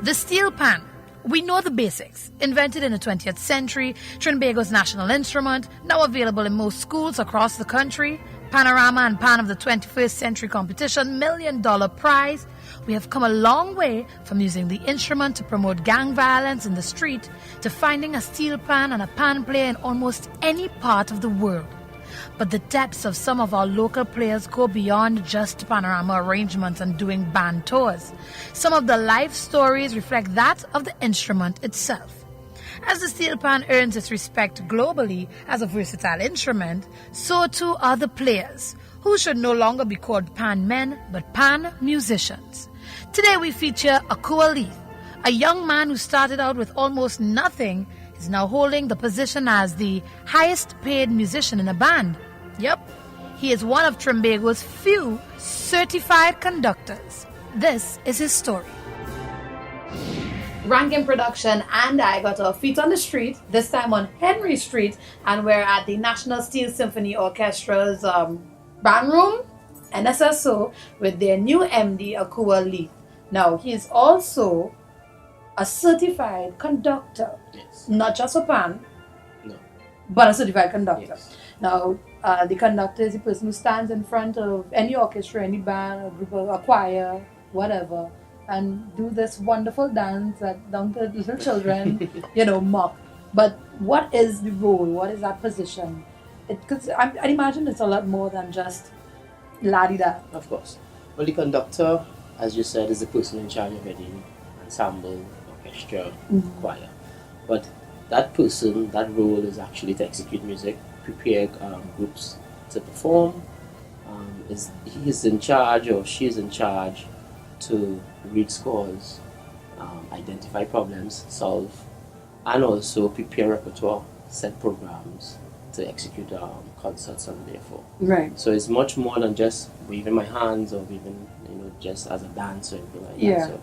The steel pan. We know the basics. Invented in the 20th century, Trinbago's national instrument, now available in most schools across the country. Panorama and Pan of the 21st Century Competition, $1 million prize. We have come a long way from using the instrument to promote gang violence in the street to finding a steel pan and a pan player in almost any part of the world. But the depths of some of our local players go beyond just panorama arrangements and doing band tours. Some of the life stories reflect that of the instrument itself. As the steel pan earns its respect globally as a versatile instrument, so too are the players, who should no longer be called pan men, but pan musicians. Today we feature Akua Leith, a young man who started out with almost nothing, is now holding the position as the highest paid musician in a band. Yep, he is one of Trinbago's few certified conductors. This is his story. Rankin Production and I got our feet on the street, this time on Henry Street, and we're at the National Steel Symphony Orchestra's band room, NSSO, with their new MD, Akua Leith. Now, he is also a certified conductor, yes. Not just a pan, No. but a certified conductor. Yes. Now, the conductor is the person who stands in front of any orchestra, any band, a group of a choir, whatever, and do this wonderful dance that down to little children, mock. But what is the role? What is that position? Because I imagine it's a lot more than just la-di-da. Of course. Well, the conductor, as you said, is the person in charge of any ensemble, orchestra, choir. But that person, that role is actually to execute music, prepare groups to perform. He is in charge or she is in charge to read scores, identify problems, solve, and also prepare repertoire, set programs to execute concerts and therefore. Right. So it's much more than just waving my hands or even just as a dance or anything like Yeah. that. So,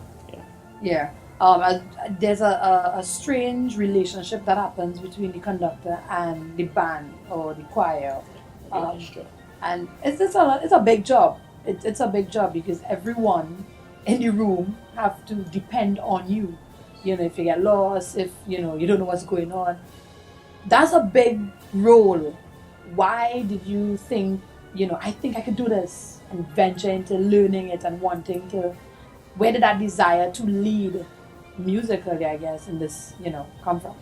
Yeah. There's a strange relationship that happens between the conductor and the band or the choir. And it's a big job. It's a big job because everyone in the room have to depend on you. If you get lost, if you don't know what's going on. That's a big role. Why did you think, I think I could do this and venture into learning it and wanting to, where did that desire to lead musically, I guess, in this, come from?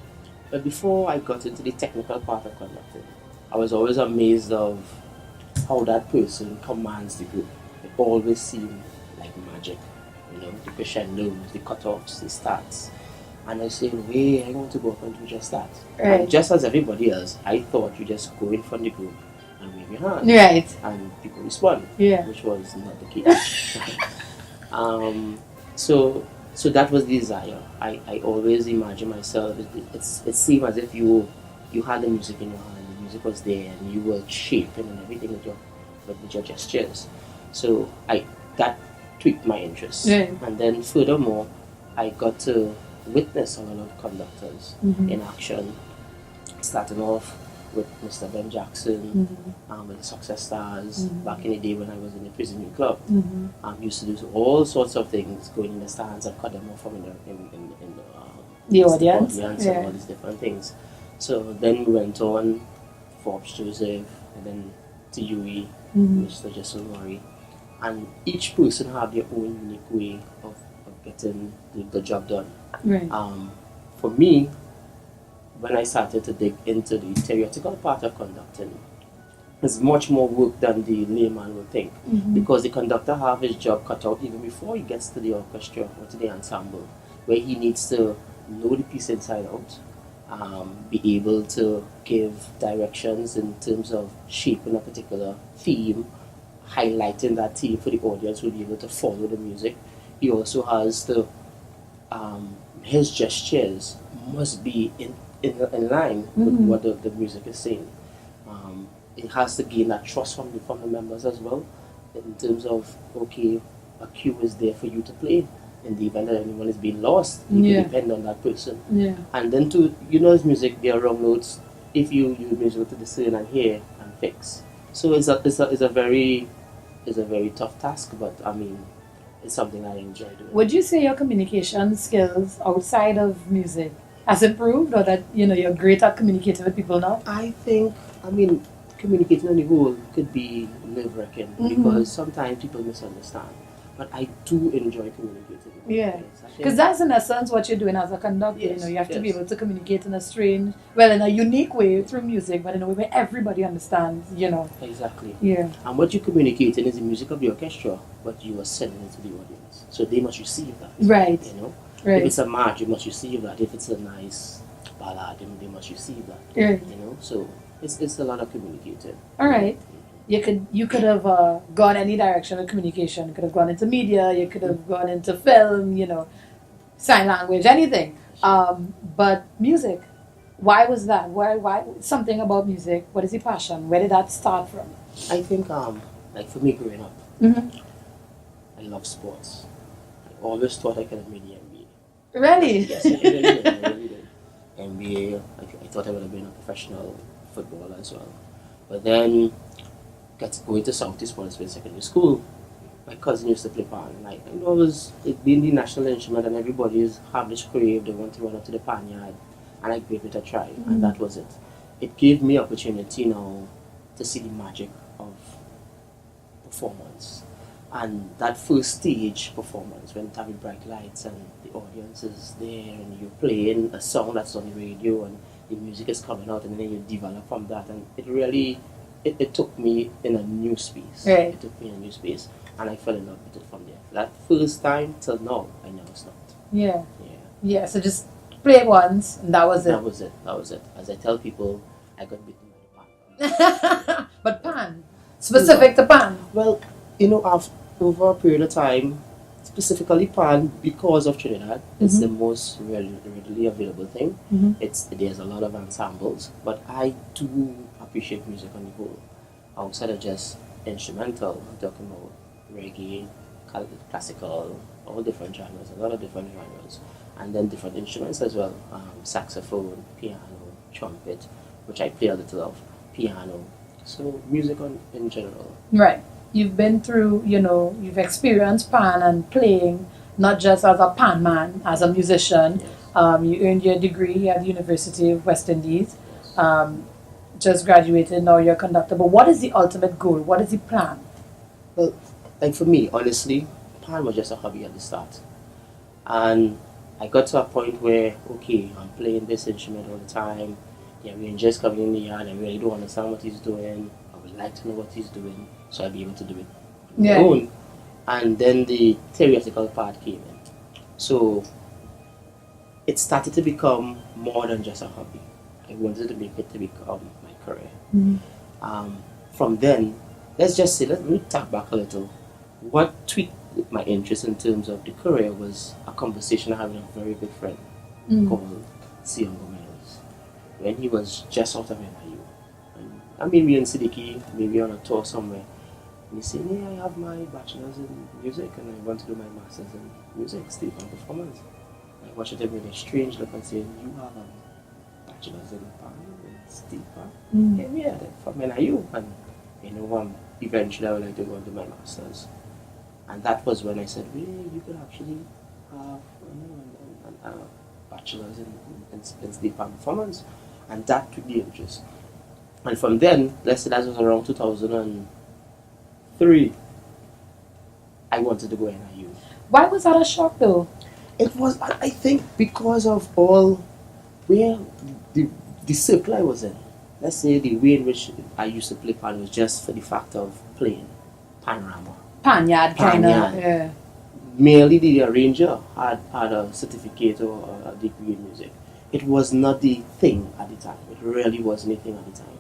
But before I got into the technical part of conducting, I was always amazed of how that person commands the group. It always seemed like magic, the crescendos, the cutoffs, the starts. And I said, I want to go up and do just that. Right. And just as everybody else, I thought you just go in front of the group and wave your hand. Right. And people respond. Yeah. Which was not the case. So that was the desire. I always imagine myself, it seemed as if you had the music in your hand, the music was there, and you were shaping and everything with your gestures. So that tweaked my interest. Yeah. And then furthermore, I got to witness a lot of conductors in action, starting off with Mr. Ben Jackson, with the Success Stars, back in the day when I was in the Prison Youth Club. Used to do all sorts of things, going in the stands and cut them off from the audience. And all these different things. So then we went on, Forbes Joseph, and then to UE, Mr. Jason Murray. And each person have their own unique way of getting the job done. Right. For me, when I started to dig into the theoretical part of conducting, it's much more work than the layman would think, because the conductor have his job cut out even before he gets to the orchestra or to the ensemble, where he needs to know the piece inside out, be able to give directions in terms of shaping a particular theme, highlighting that theme for the audience who will be able to follow the music. He also has to, his gestures must be in line with what the music is saying. It has to gain that trust from the members as well, in terms of, okay, a cue is there for you to play. In the event that anyone is being lost, you can depend on that person. Yeah. And then his music, there are wrong notes. If you use music to discern and hear and fix. So it's a very tough task, but I mean, it's something I enjoy doing. Would you say your communication skills outside of music has improved, or that you're great at communicating with people now? I think, communicating on the whole could be nerve-wracking because sometimes people misunderstand. But I do enjoy communicating. Yeah, Yes, I think- because that's in essence what you're doing as a conductor. Yes, You have to be yes. able to communicate in a strange, well, in a unique way through music, but in a way where everybody understands. Exactly. Yeah. And what you're communicating is the music of the orchestra, but you are sending it to the audience. So they must receive that. Right. If If it's a march, you must receive that. If it's a nice ballad, they must receive that. Right. So it's a lot of communicating. All right. You could have gone any direction of communication. You could have gone into media. You could have gone into film. Sign language, anything. But music. Why was that? Why something about music? What is the passion? Where did that start from? I think like for me growing up, Mm-hmm. I love sports. I always thought I could have made the NBA. Really? Yes, I really did. NBA. I thought I would have been a professional footballer as well. But then going to Southeast Policefield Secondary School, my cousin used to play pan, and I know it being the national instrument, and everybody is have this crave, they want to run up to the pan yard, and I gave it a try, and that was it. It gave me opportunity now to see the magic of performance, and that first stage performance when you have the bright lights and the audience is there, and you're playing a song that's on the radio, and the music is coming out, and then you develop from that, and it really. It took me in a new space. Right. It took me in a new space, and I fell in love with it from there. That first time till now, I never stopped. Yeah. Yeah. Yeah. So just play it once, and that was it. That was it. As I tell people, I got bitten by the pan. But pan, specific to pan. Well, over a period of time, specifically pan, because of Trinidad, it's the most readily available thing. There's a lot of ensembles, but I do appreciate music on the whole, outside of just instrumental. I'm talking about reggae, classical, all different genres, a lot of different genres, and then different instruments as well, saxophone, piano, trumpet, which I play a little of, piano. So music in general. Right. You've been through, you've experienced pan and playing, not just as a pan man, as a musician. Yes. You earned your degree at the University of West Indies. Just graduated, now you're a conductor. But what is the ultimate goal? What is the plan? Well, like for me, honestly, pan was just a hobby at the start. And I got to a point where, okay, I'm playing this instrument all the time. The arranger's coming in the yard, I really don't understand what he's doing. I would like to know what he's doing, so I'll be able to do it on my own. And then the theoretical part came in. So it started to become more than just a hobby. I wanted to make it to become my career. From then, let me talk back a little. What tweaked my interest in terms of the career was a conversation I had with a very good friend called Sion Gomez when he was just out of NIU. And I mean, we in Siddiqui, maybe on a tour somewhere. And he said, "Yeah, I have my bachelor's in music and I want to do my master's in music, stage and performance." I watched him with a strange look and said, "You have a bachelor's in Steve, yeah, from NIU, and eventually I would like to go into my master's." And that was when I said, "Well, you could actually have a bachelor's in Steve performance," and that took the interest. And from then, let's say that was around 2003, I wanted to go NIU. Why was that a shock though? It was, I think, because of all where the circle I was in. Let's say the way in which I used to play pan was just for the fact of playing panorama. Panyard kind of. Yeah. Merely the arranger had a certificate or a degree in music. It was not the thing at the time. It really wasn't anything at the time.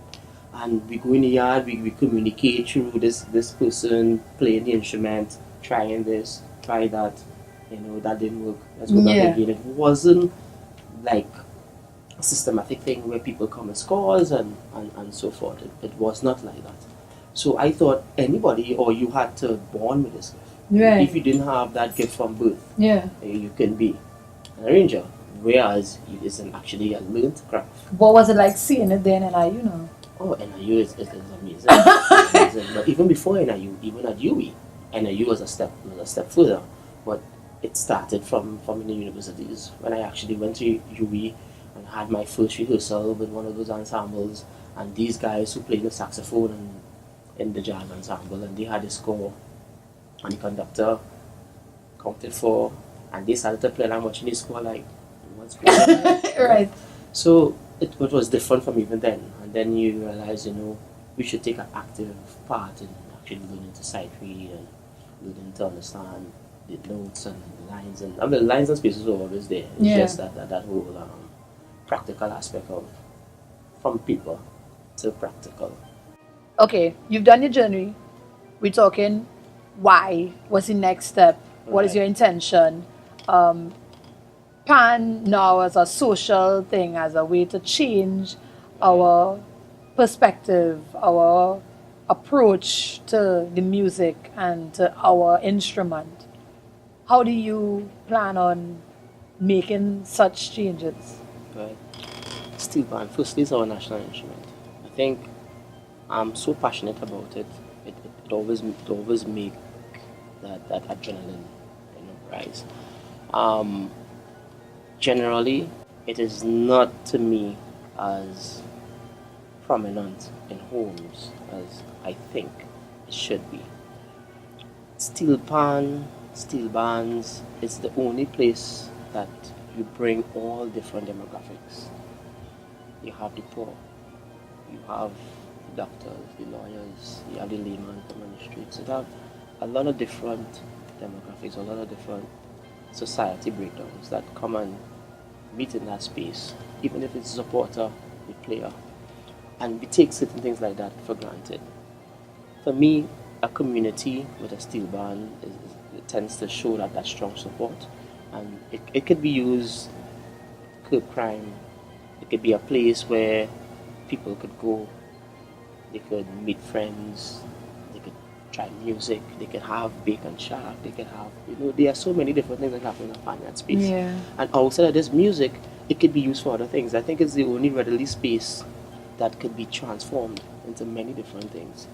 And we go in the yard, we communicate through this person playing the instrument, trying this, try that, that didn't work. Let's go back again. It wasn't like a systematic thing where people come with scores and so forth. It was not like that. So I thought anybody, or you had to born with this gift. Right. If you didn't have that gift from birth, Yeah. you can be an arranger. Whereas it isn't actually a learned craft. What was it like seeing it there in NIU now? Oh, NIU is amazing. It's amazing. But even before NIU, even at UE, NIU was a step further, but it started from in the universities when I actually went to UWI and had my first rehearsal with one of those ensembles, and these guys who played the saxophone and in the jazz ensemble, and they had a score, and the conductor counted for, and they started to play, and I'm watching the score like, what's going on? Right. So it was different from even then, and then you realize, we should take an active part in actually learning to sight read and learning to understand the notes and the lines, and I mean, the lines and spaces were always there. It's just that whole practical aspect of from paper to practical. Okay, you've done your journey. We're talking why, what's the next step, what is your intention. Pan now as a social thing, as a way to change our perspective, our approach to the music and to our instrument. How do you plan on making such changes? Right. Steel band, firstly, is our national instrument. I think I'm so passionate about it. It always make that adrenaline, rise. Generally, it is not to me as prominent in homes as I think it should be. Steel bands is the only place that you bring all different demographics. You have the poor, you have the doctors, the lawyers, you have the layman from the streets. You have a lot of different demographics, a lot of different society breakdowns that come and meet in that space, even if it's a supporter, the player. And we take certain things like that for granted. For me, a community with a steel band it tends to show that strong support. And it could be used to curb crime. It could be a place where people could go, they could meet friends, they could try music, they could have bacon shack, they could have, there are so many different things that happen in that space. Yeah. And outside of this music, it could be used for other things. I think it's the only readily space that could be transformed into many different things.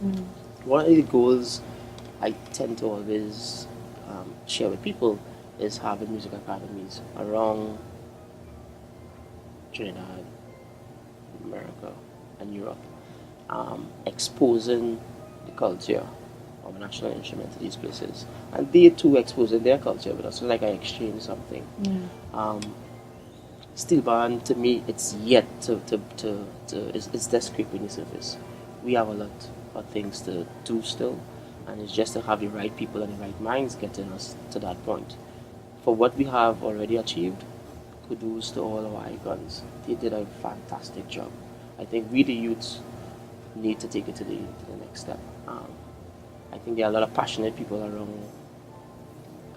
One of the goals I tend to always share with people is having music academies around Trinidad, America, and Europe, exposing the culture of a national instrument to these places, and they too exposing their culture with us. So like I exchange something. Steel band to me, it's yet it's just scraping the surface. We have a lot of things to do still, and it's just to have the right people and the right minds getting us to that point. For what we have already achieved, kudos to all our icons. They did a fantastic job. I think we the youths need to take it to the next step. I think there are a lot of passionate people around.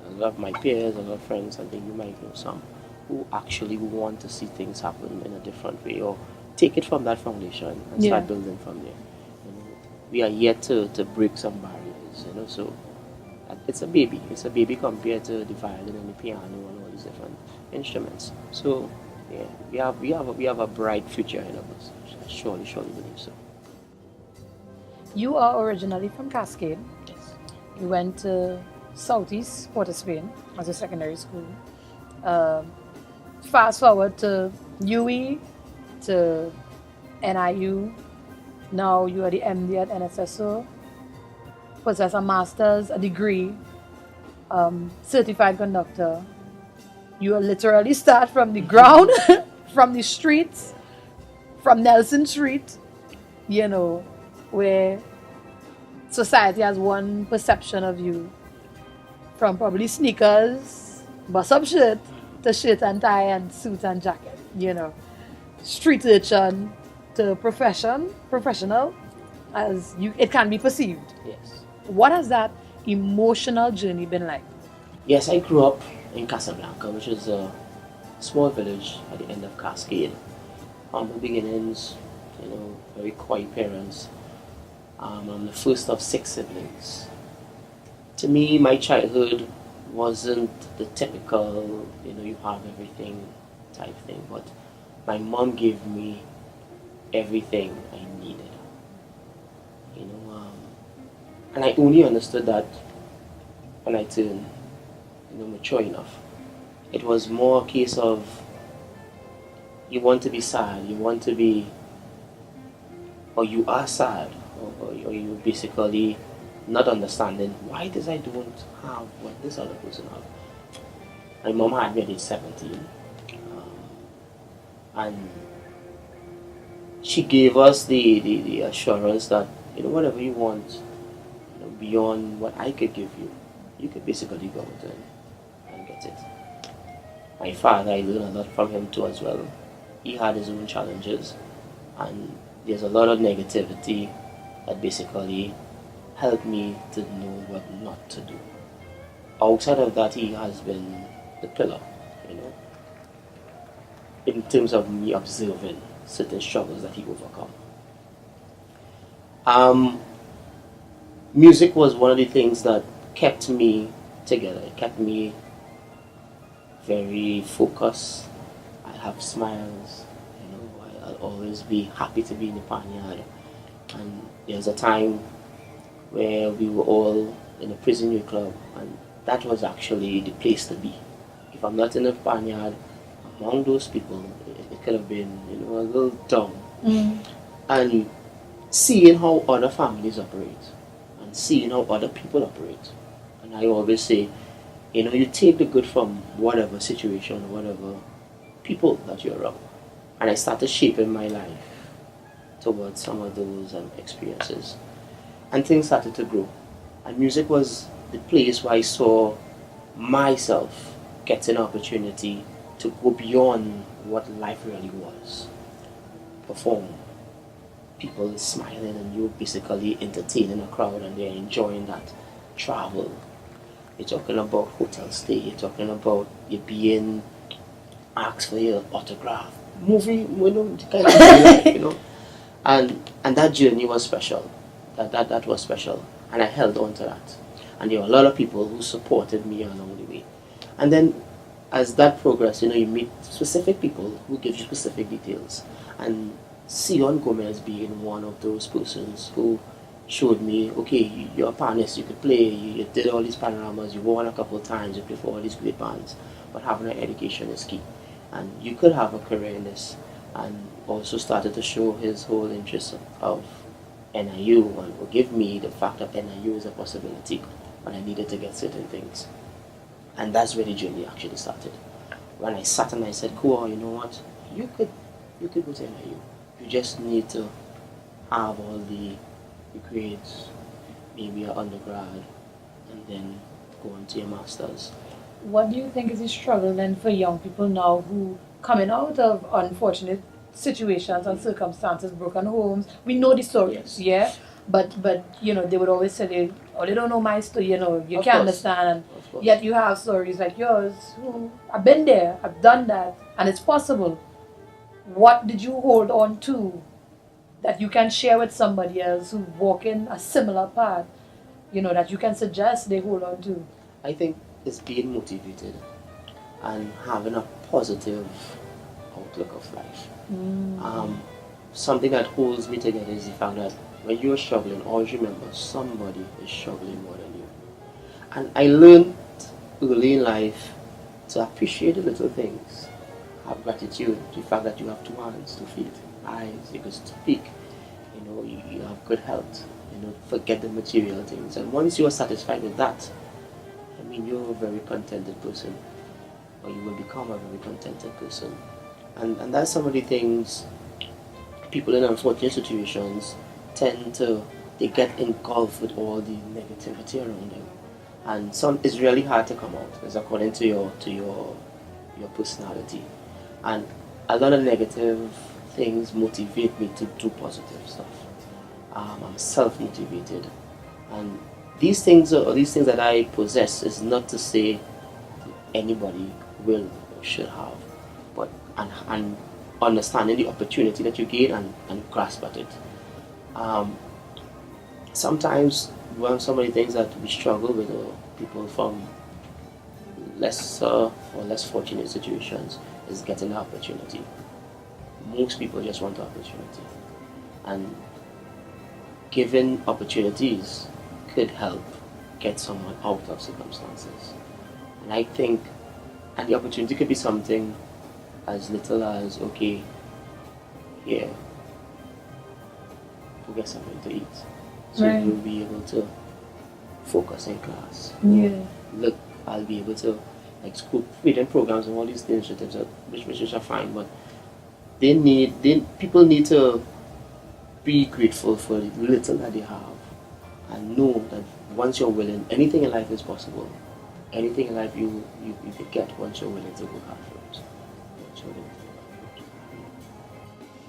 A lot of my peers, a lot of friends, I think you might know some, who actually want to see things happen in a different way or take it from that foundation and start building from there. We are yet to break some barriers, so it's a baby. It's a baby compared to the violin and the piano and all these different instruments. So yeah, we have a bright future ahead of us. I surely believe so. You are originally from Cascade. Yes. You went to Southeast Port of Spain as a secondary school. Fast forward to UWI, to NIU. Now you are the MD at NSSO. Possess a master's, a degree, certified conductor. You literally start from the ground, from the streets, from Nelson Street, where society has one perception of you. From probably sneakers, bust-up shirt, to shirt and tie and suit and jacket, Street urchin to professional, as it can be perceived. Yes. What has that emotional journey been like? Yes, I grew up in Casablanca, which is a small village at the end of Cascade. Humble beginnings, very quiet parents. I'm the first of 6 siblings. To me, my childhood wasn't the typical, you have everything type thing, but my mom gave me everything I needed. And I only understood that when I turned, mature enough. It was more a case of you want to be sad, you want to be, or you are sad, or you basically not understanding why this I don't have what this other person have. My mom had me at age 17, and she gave us the assurance that whatever you want, beyond what I could give you, you could basically go out and get it. My father, I learned a lot from him too as well. He had his own challenges, and there's a lot of negativity that basically helped me to know what not to do. Outside of that, he has been the pillar, in terms of me observing certain struggles that he overcome. Music was one of the things that kept me together. It kept me very focused. I have smiles, I'll always be happy to be in the barnyard. And there was a time where we were all in a prison youth club, and that was actually the place to be. If I'm not in the barnyard among those people, it could have been a little down. And seeing how other families operate and seeing how other people operate. And I always say, you take the good from whatever situation, whatever people that you're around. And I started shaping my life towards some of those experiences. And things started to grow. And music was the place where I saw myself getting an opportunity to go beyond what life really was. Perform. People smiling and you basically entertaining a crowd and they're enjoying that. Travel. You're talking about hotel stay. You're talking about you being asked for your autograph. Movie, kind of life, And that journey was special. That was special. And I held on to that. And there were a lot of people who supported me along the way. And then as that progressed, you meet specific people who give you specific details. And Sion Gomez being one of those persons who showed me, okay, you're a pianist, you could play, you did all these panoramas, you won a couple of times, you played for all these great bands, but having an education is key. And you could have a career in this. And also started to show his whole interest of NIU and will give me the fact that NIU is a possibility, but I needed to get certain things. And that's where the journey actually started. When I sat and I said, cool, you know what, you could go to NIU. You just need to have all the grades, maybe an undergrad, and then go on to your master's. What do you think is the struggle then for young people now who coming out of unfortunate situations and circumstances, broken homes? We know the stories, yeah? But they would always say, they don't know my story, you Of can't course. understand. And yet you have stories like yours who, I've been there, I've done that, and it's possible. What did you hold on to that you can share with somebody else who's walking a similar path, that you can suggest they hold on to? I think it's being motivated and having a positive outlook of life. Something that holds me together is the fact that when you're struggling, always remember somebody is struggling more than you. And I learned early in life to appreciate the little things. Have gratitude, the fact that you have 2 hands, 2 feet, eyes, you can speak, you have good health, forget the material things. And once you are satisfied with that, you're a very contented person, or you will become a very contented person. And that's some of the things people in unfortunate situations they get engulfed with all the negativity around them. And it's really hard to come out. It's according to your personality. And a lot of negative things motivate me to do positive stuff. I'm self-motivated. And these things that I possess is not to say anybody will or should have, but and understanding the opportunity that you gain and grasp at it. Sometimes one of some of the things that we struggle with people from lesser or less fortunate situations is getting the opportunity. Most people just want the opportunity, and giving opportunities could help get someone out of circumstances. And I think, and the opportunity could be something as little as, okay, here, go get something to eat. So Right. you'll be able to focus in class. Yeah. Look, I'll be able to, like school feeding programs and all these initiatives, which are fine, but people need to be grateful for the little that they have and know that once you're willing, anything in life is possible. Anything in life you can get once you're willing to go hard for it. Once you're willing to go hard for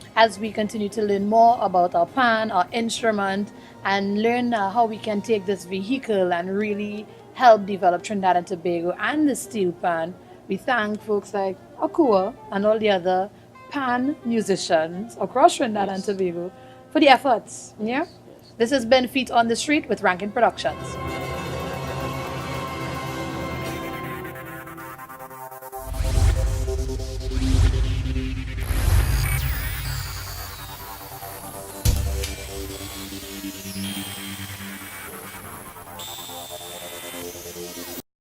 it. As we continue to learn more about our pan, our instrument, and learn how we can take this vehicle and really help develop Trinidad and Tobago and the steel pan, we thank folks like Akua and all the other pan musicians across Trinidad and Tobago for the efforts. Yeah? This has been Feet on the Street with Rankin Productions.